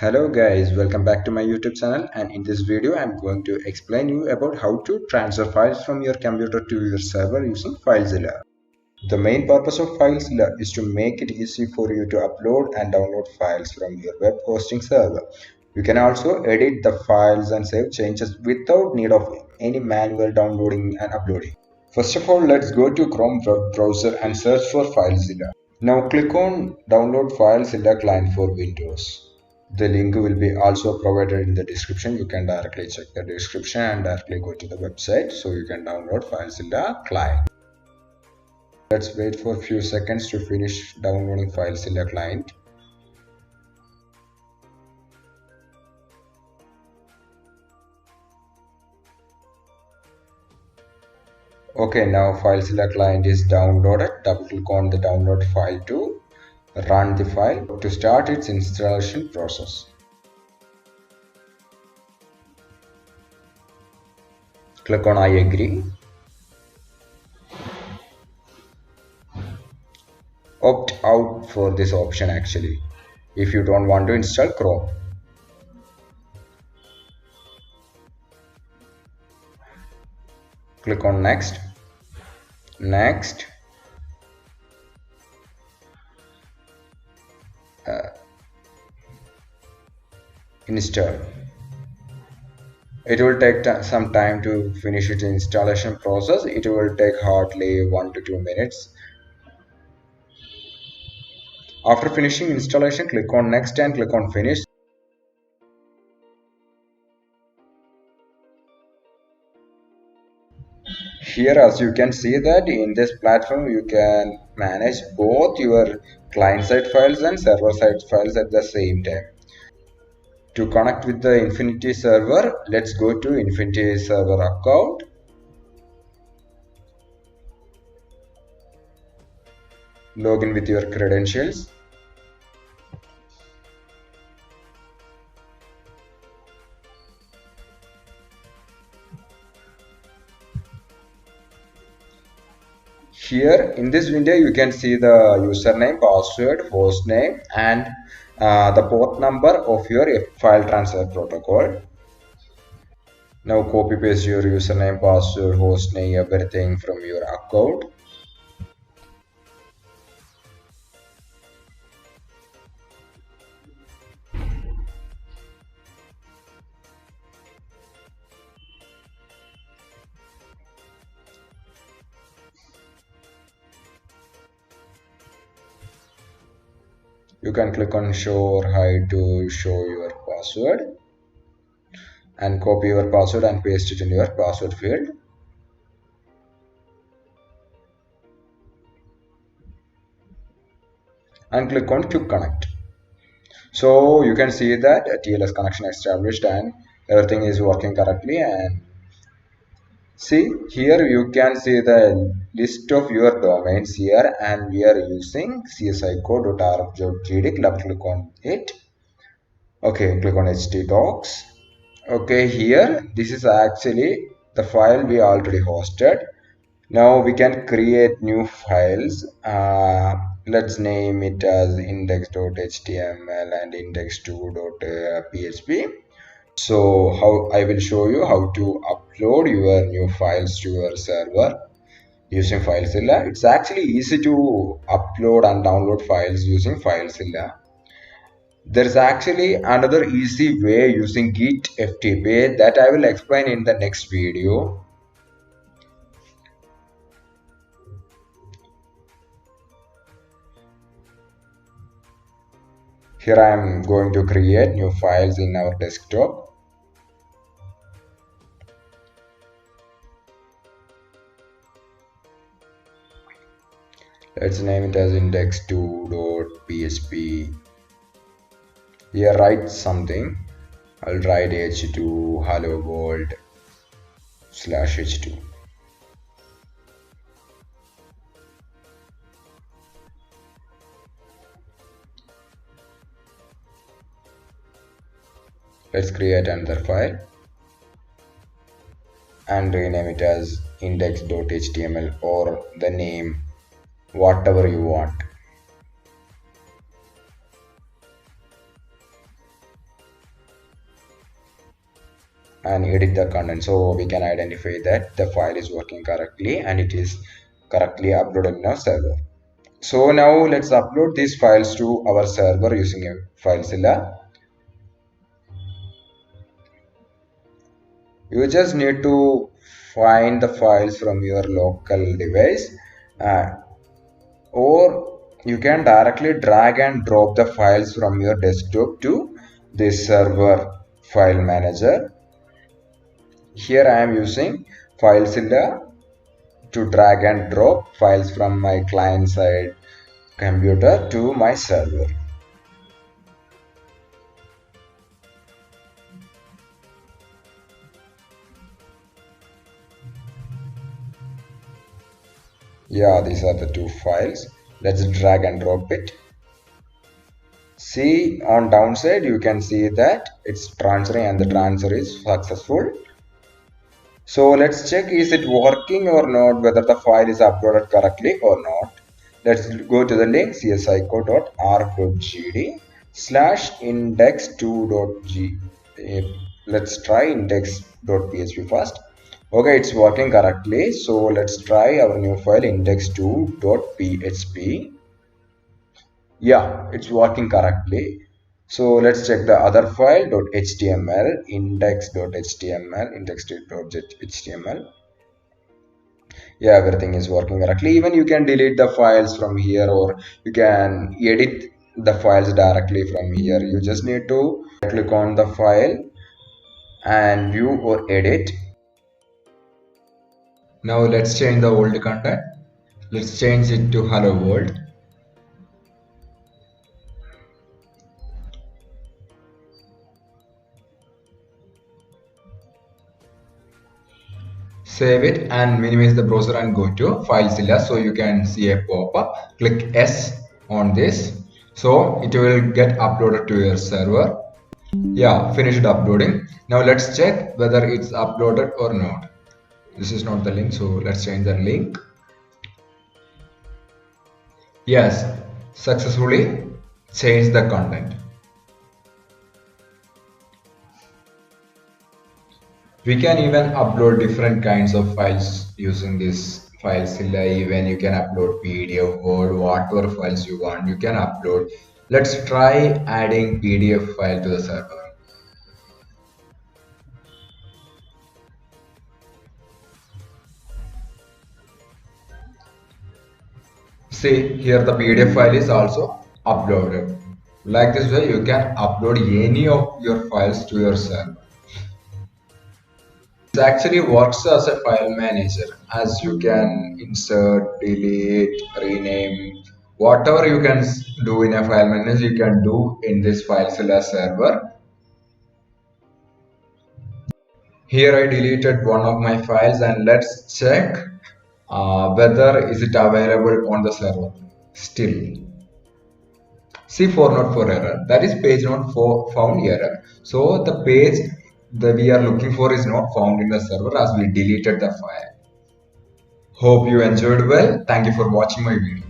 Hello guys, welcome back to my YouTube channel, and in this video I'm going to explain you about how to transfer files from your computer to your server using Filezilla. The main purpose of Filezilla is to make it easy for you to upload and download files from your web hosting server. You can also edit the files and save changes without need of any manual downloading and uploading. First of all, let's go to Chrome web browser and search for Filezilla. Now click on download Filezilla client for Windows. The link will be also provided in the description. You can directly check the description and directly go to the website so you can download Filezilla client. Let's wait for a few seconds to finish downloading Filezilla client. Okay, now Filezilla client is downloaded. Double click on the download file to run the file to start its installation process. Click on I agree. Opt out for this option actually if you don't want to install Chrome. Click on next. Install. It will take some time to finish its installation process. It will take hardly 1 to 2 minutes. After finishing installation, click on next and click on finish. Here, as you can see that in this platform you can manage both your client-side files and server-side files at the same time. To connect with the Infinity server, let's go to Infinity server account. Log in with your credentials. Here in this window you can see the username, password, host name, and the port number of your file transfer protocol. Now copy paste your username, password, host name, everything from your account. You can click on show or hide to show your password, and copy your password and paste it in your password field. And click on quick connect. So you can see that a TLS connection established and everything is working correctly. And see here you can see the list of your domains here, and we are using csicode.rf.gd. Click on it. Okay, click on htdocs. Okay, here this is actually the file we already hosted. Now we can create new files. Let's name it as index.html and index2.php. So how I will show you how to upload your new files to your server using Filezilla. It's actually easy to upload and download files using Filezilla. There's actually another easy way using Git FTP that I will explain in the next video. Here I am going to create new files in our desktop. Let's name it as index2.php. Here write something. I'll write h2 hello world /h2. Let's create another file and rename it as index.html or the name, whatever you want. and edit the content, so we can identify that the file is working correctly and it is correctly uploaded in our server. So now let's upload these files to our server using a FileZilla. You just need to find the files from your local device, or you can directly drag and drop the files from your desktop to this server file manager. Here I am using FileZilla to drag and drop files from my client side computer to my server. Yeah, these are the two files. Let's drag and drop it. See, on downside you can see that it's transferring and the transfer is successful. So let's check, is it working or not, whether the file is uploaded correctly or not. Let's go to the link csico.arc.gd/index2.g. Let's try index.php first. Okay, it's working correctly. So let's try our new file index2.php. Yeah, it's working correctly. So let's check the other file .html, index.html, index.html. Yeah, everything is working correctly. Even you can delete the files from here, or you can edit the files directly from here. You just need to click on the file and view or edit. Now let's change the old content. Let's change it to hello world. Save it and minimize the browser and go to FileZilla, so you can see a pop-up. Click S on this, so it will get uploaded to your server. Yeah, finished uploading. Now let's check whether it's uploaded or not. This is not the link, so let's change the link. Yes, successfully changed the content. We can even upload different kinds of files using this FileZilla. Even you can upload PDF, Word, whatever files you want, you can upload. Let's try adding PDF file to the server. See, here the PDF file is also uploaded. Like this way, you can upload any of your files to your server. It actually works as a file manager, as you can insert, delete, rename, whatever you can do in a file manager, you can do in this FileZilla server. Here I deleted one of my files, and let's check whether is it available on the server still. See, 404 error, that is page not found error. So the page that we are looking for is not found in the server as we deleted the file. Hope you enjoyed well. Thank you for watching my video.